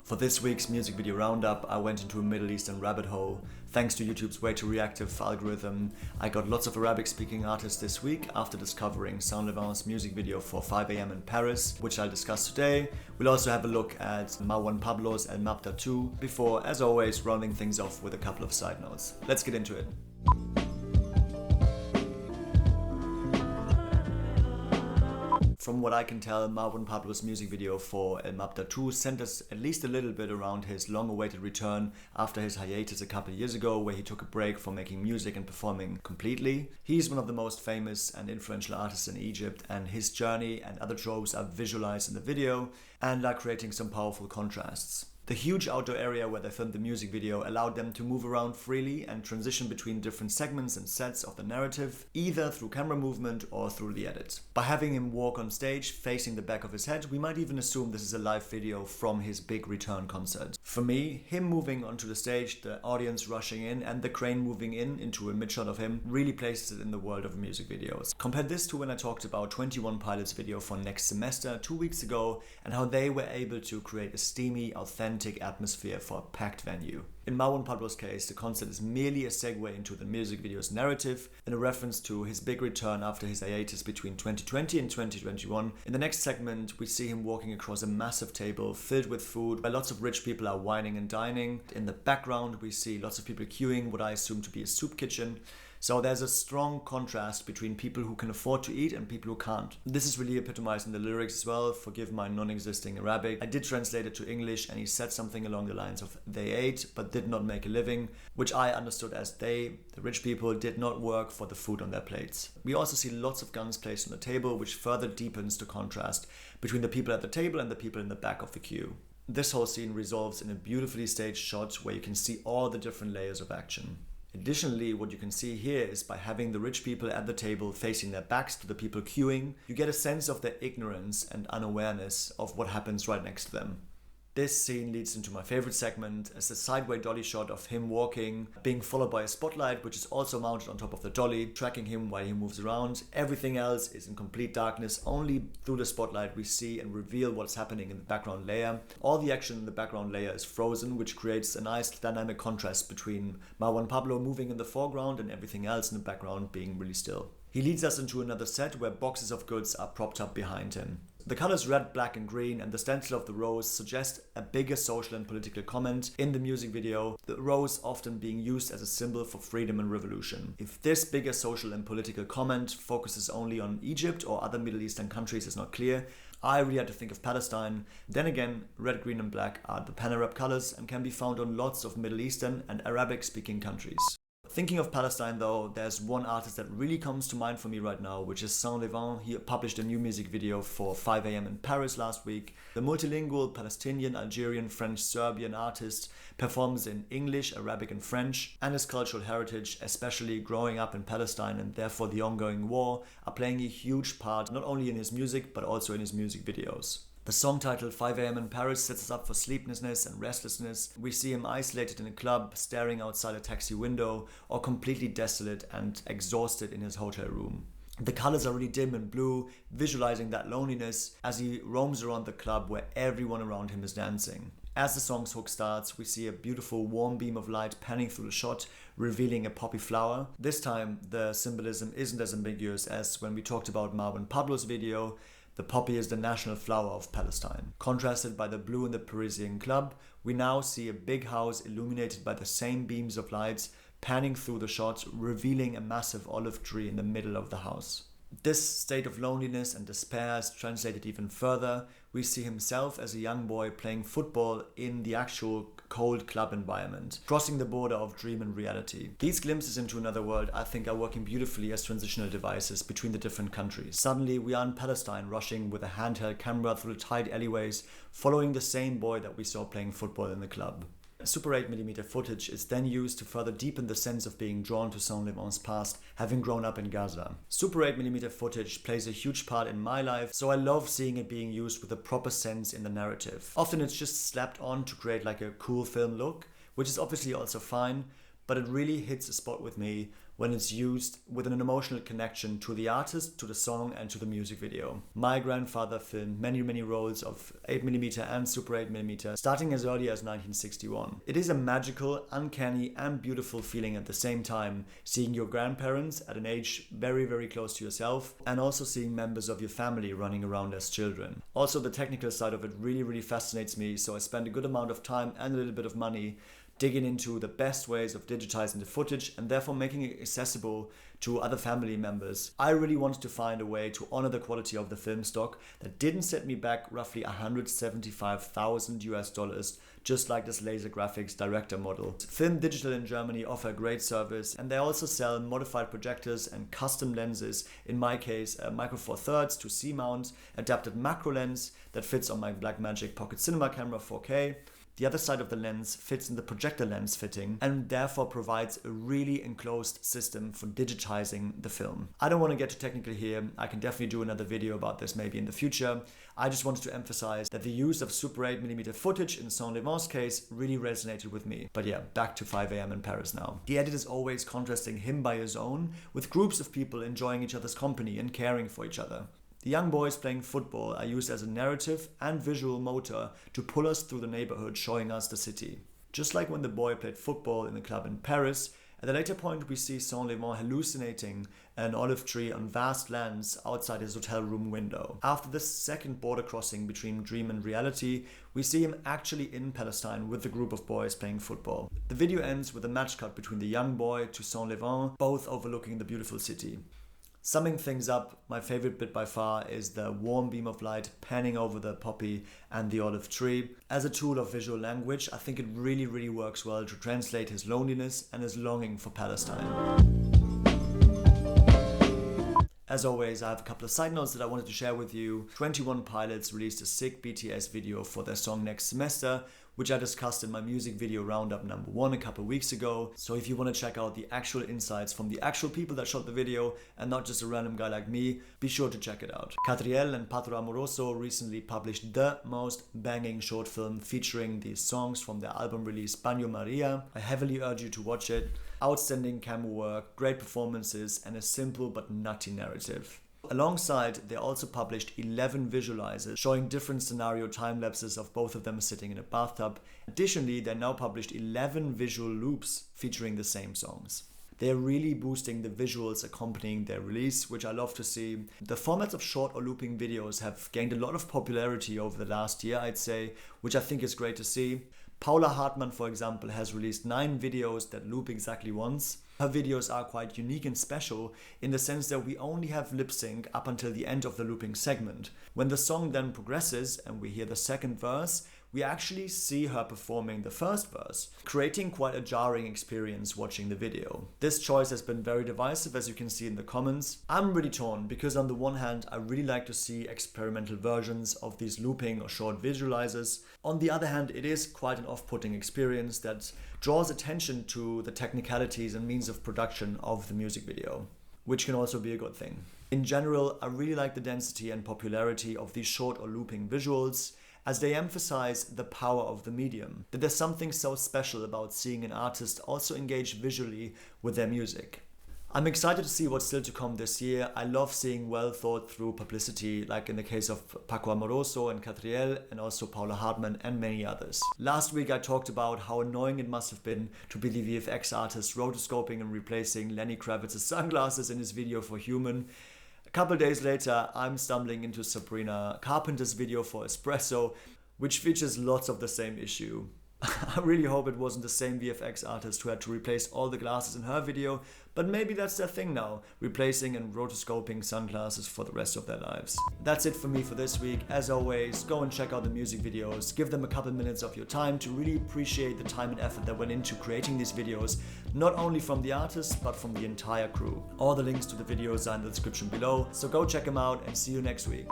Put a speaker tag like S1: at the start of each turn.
S1: For this week's music video roundup, I went into a Middle Eastern rabbit hole. Thanks to YouTube's way too reactive algorithm, I got lots of Arabic-speaking artists this week after discovering Levant's music video for 5 AM in Paris, which I'll discuss today. We'll also have a look at Marwan Pablo's El Mabda 2, before, as always, rounding things off with a couple of side notes. Let's get into it. From what I can tell, Marwan Pablo's music video for El Mabda 2 centers at least a little bit around his long-awaited return after his hiatus a couple of years ago, where he took a break from making music and performing completely. He's one of the most famous and influential artists in Egypt, and his journey and other tropes are visualized in the video and are creating some powerful contrasts. The huge outdoor area where they filmed the music video allowed them to move around freely and transition between different segments and sets of the narrative, either through camera movement or through the edit. By having him walk on stage facing the back of his head, we might even assume this is a live video from his big return concert. For me, him moving onto the stage, the audience rushing in, and the crane moving in into a mid-shot of him really places it in the world of music videos. Compare this to when I talked about 21 Pilots video for Next Semester 2 weeks ago and how they were able to create a steamy, authentic atmosphere for a packed venue. In Marwan Pablo's case, the concert is merely a segue into the music video's narrative and a reference to his big return after his hiatus between 2020 and 2021. In the next segment, we see him walking across a massive table filled with food where lots of rich people are wining and dining. In the background, we see lots of people queuing what I assume to be a soup kitchen. So there's a strong contrast between people who can afford to eat and people who can't. This is really epitomized in the lyrics as well. Forgive my non-existing Arabic. I did translate it to English and he said something along the lines of they ate but did not make a living, which I understood as they, the rich people, did not work for the food on their plates. We also see lots of guns placed on the table, which further deepens the contrast between the people at the table and the people in the back of the queue. This whole scene resolves in a beautifully staged shot where you can see all the different layers of action. Additionally, what you can see here is by having the rich people at the table facing their backs to the people queuing, you get a sense of their ignorance and unawareness of what happens right next to them. This scene leads into my favorite segment as a sideway dolly shot of him walking, being followed by a spotlight which is also mounted on top of the dolly, tracking him while he moves around. Everything else is in complete darkness. Only through the spotlight we see and reveal what's happening in the background layer. All the action in the background layer is frozen, which creates a nice dynamic contrast between Marwan Pablo moving in the foreground and everything else in the background being really still. He leads us into another set where boxes of goods are propped up behind him. The colors red, black and green and the stencil of the rose suggest a bigger social and political comment in the music video, the rose often being used as a symbol for freedom and revolution. If this bigger social and political comment focuses only on Egypt or other Middle Eastern countries is not clear, I really had to think of Palestine. Then again, red, green and black are the Pan-Arab colors and can be found on lots of Middle Eastern and Arabic-speaking countries. Thinking of Palestine though, there's one artist that really comes to mind for me right now, which is Levant. He published a new music video for 5 AM in Paris last week. The multilingual Palestinian, Algerian, French, Serbian artist performs in English, Arabic and French, and his cultural heritage, especially growing up in Palestine and therefore the ongoing war, are playing a huge part not only in his music but also in his music videos. The song titled 5 AM in Paris sets us up for sleeplessness and restlessness. We see him isolated in a club, staring outside a taxi window, or completely desolate and exhausted in his hotel room. The colors are really dim and blue, visualizing that loneliness as he roams around the club where everyone around him is dancing. As the song's hook starts, we see a beautiful warm beam of light panning through the shot, revealing a poppy flower. This time, the symbolism isn't as ambiguous as when we talked about Marwan Pablo's video. The poppy is the national flower of Palestine. Contrasted by the blue in the Parisian club, we now see a big house illuminated by the same beams of lights panning through the shot, revealing a massive olive tree in the middle of the house. This state of loneliness and despair is translated even further. We see himself as a young boy playing football in the actual cold club environment, crossing the border of dream and reality. These glimpses into another world I think are working beautifully as transitional devices between the different countries. Suddenly we are in Palestine, rushing with a handheld camera through the tight alleyways, following the same boy that we saw playing football in the club. Super 8mm footage is then used to further deepen the sense of being drawn to Levant's past, having grown up in Gaza. Super 8mm footage plays a huge part in my life, so I love seeing it being used with a proper sense in the narrative. Often it's just slapped on to create like a cool film look, which is obviously also fine, but it really hits a spot with me when it's used with an emotional connection to the artist, to the song, and to the music video. My grandfather filmed many rolls of 8mm and Super 8mm, starting as early as 1961. It is a magical, uncanny, and beautiful feeling at the same time, seeing your grandparents at an age very close to yourself, and also seeing members of your family running around as children. Also, the technical side of it really fascinates me, so I spent a good amount of time and a little bit of money digging into the best ways of digitizing the footage and therefore making it accessible to other family members. I really wanted to find a way to honor the quality of the film stock that didn't set me back roughly $175,000 just like this laser graphics director model. Film Digital in Germany offer a great service, and they also sell modified projectors and custom lenses. In my case, a Micro Four Thirds to C-mount adapted macro lens that fits on my Blackmagic Pocket Cinema camera 4K. The other side of the lens fits in the projector lens fitting and therefore provides a really enclosed system for digitizing the film. I don't want to get too technical here. I can definitely do another video about this maybe in the future. I just wanted to emphasize that the use of Super 8mm footage in Saint Levant's case really resonated with me. But yeah, back to 5 AM in Paris now. The edit is always contrasting him by his own with groups of people enjoying each other's company and caring for each other. The young boys playing football are used as a narrative and visual motor to pull us through the neighborhood, showing us the city. Just like when the boy played football in the club in Paris, at a later point we see Saint Levant hallucinating an olive tree on vast lands outside his hotel room window. After this second border crossing between dream and reality, we see him actually in Palestine with the group of boys playing football. The video ends with a match cut between the young boy to Saint Levant, both overlooking the beautiful city. Summing things up, my favorite bit by far is the warm beam of light panning over the poppy and the olive tree. As a tool of visual language, I think it really works well to translate his loneliness and his longing for Palestine. As always, I have a couple of side notes that I wanted to share with you. 21 Pilots released a sick BTS video for their song Next Semester, which I discussed in my music video roundup number 1 a couple weeks ago. So if you want to check out the actual insights from the actual people that shot the video and not just a random guy like me, be sure to check it out. CA7TRIEL and Paco Amoroso recently published the most banging short film featuring these songs from their album release Banho Maria. I heavily urge you to watch it. Outstanding camera work, great performances, and a simple but nutty narrative. Alongside, they also published 11 visualizers showing different scenario time lapses of both of them sitting in a bathtub. Additionally, they now published 11 visual loops featuring the same songs. They're really boosting the visuals accompanying their release, which I love to see. The formats of short or looping videos have gained a lot of popularity over the last year, I'd say, which I think is great to see. Paula Hartmann, for example, has released 9 videos that loop exactly once. Her videos are quite unique and special in the sense that we only have lip sync up until the end of the looping segment. When the song then progresses and we hear the second verse, we actually see her performing the first verse, creating quite a jarring experience watching the video. This choice has been very divisive, as you can see in the comments. I'm really torn because on the one hand, I really like to see experimental versions of these looping or short visualizers. On the other hand, it is quite an off-putting experience that draws attention to the technicalities and means of production of the music video, which can also be a good thing. In general, I really like the density and popularity of these short or looping visuals, as they emphasize the power of the medium, that there's something so special about seeing an artist also engage visually with their music. I'm excited to see what's still to come this year. I love seeing well thought through publicity, like in the case of Paco Amoroso and CA7TRIEL, and also Paula Hartmann and many others. Last week I talked about how annoying it must have been to be the VFX artist rotoscoping and replacing Lenny Kravitz's sunglasses in his video for Human. A couple days later, I'm stumbling into Sabrina Carpenter's video for Espresso, which features lots of the same issue. I really hope it wasn't the same VFX artist who had to replace all the glasses in her video, but maybe that's their thing now, replacing and rotoscoping sunglasses for the rest of their lives. That's it for me for this week. As always, go and check out the music videos, give them a couple minutes of your time to really appreciate the time and effort that went into creating these videos, not only from the artists, but from the entire crew. All the links to the videos are in the description below, so go check them out and see you next week.